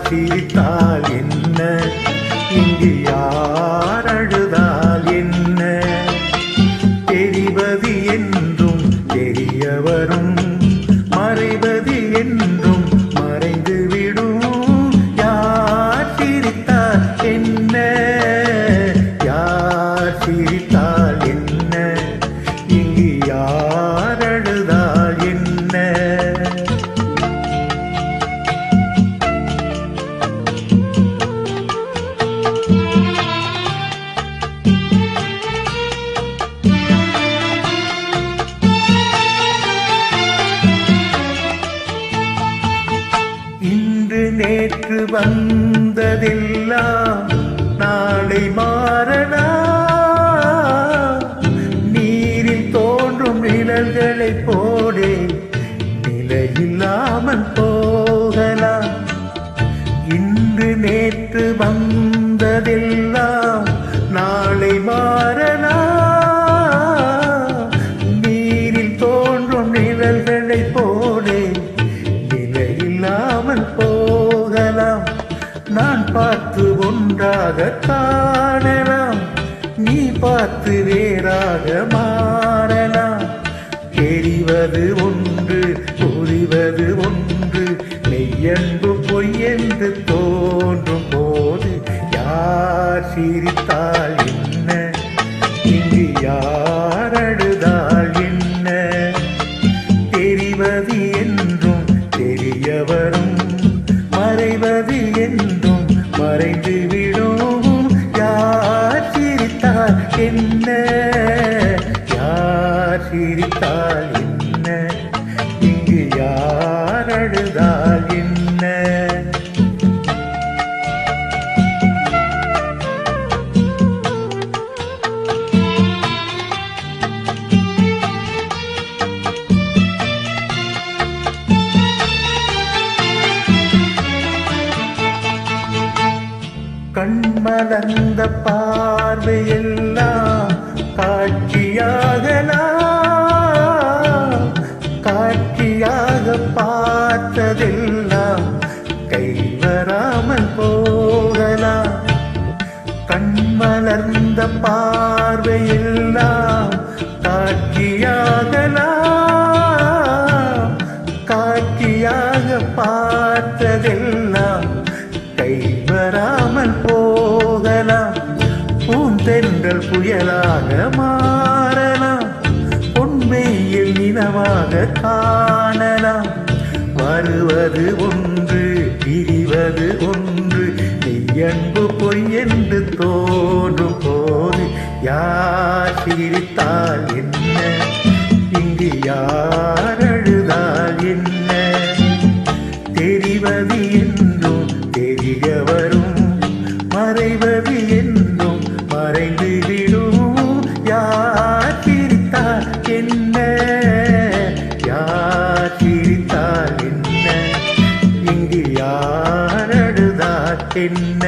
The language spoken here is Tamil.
சிரித்தால் என்ன, இங்கு யார் அழுதால் என்ன, தெரிவது என்றும் தெரிய வரும், மறைவது என்றும் மறைந்துவிடும். யார் சிரித்தால் என்ன, யார் சிரித்தால் என்ன, இங்கு யார் அழுதால் என்ன. இன்று நேற்று வந்ததெல்லாம் நாளை மாறலாம். நீரில் தோன்றும் நிழல்களைப் போலே நிலையில்லாமல் போகலாம். இன்று நேற்று வந்ததெல்லாம் நாளை மாறலாம். நீரில் தோன்றும் நிழல்களைப் போலே நிலையில்லாமல் போகலாம். நான் பார்த்து ஒன்றாக காணலாம், நீ பார்த்து வேறாக மாறலாம். தெரிவது ஒன்று புரிவது ஒன்று, மெய்யன்பு பொய்யென்று தோன்றும் போது யார் சிரித்தால் என்ன, இங்கு யார் அழுதால் என்ன. தெரிவது என்றும் தெரிய வரும், மறைவது என்றும் மறைந்துவிடும். யார் சிரித்தால் என்ன, யார் சிரித்தால் என்ன, இங்கு யார் அழுதால் என்ன. கண்மலர்ந்த பார்வையெல்லாம் காட்சியாகலாம், காட்சியாக பார்த்ததெல்லாம் கைவராமல் போகலாம். கண்மலர்ந்த பார்வையெல்லாம் காட்சியாகலாம், காட்சியாக பார்த்ததெல்லாம் கைவராமல் போகலாம். பூந்தென்றல் புயலாக மாறலாம், பொன்மையில் நிலவாக காணலாம். வருவது ஒன்று பிரிவது ஒன்று, மெய்யன்பு பொய்யென்று தோன்றும் போது யார் சிரித்தால் என்ன, இங்கு யார் அழுதால் என்ன. தெரிவது என்றும் தெரிய வரும், மறைவது என்றும் மறைந்துவிடும். யார் சிரித்தால் என்ன, யார் சிரித்தால் என்ன, இங்கு யார் அழுதால் என்ன.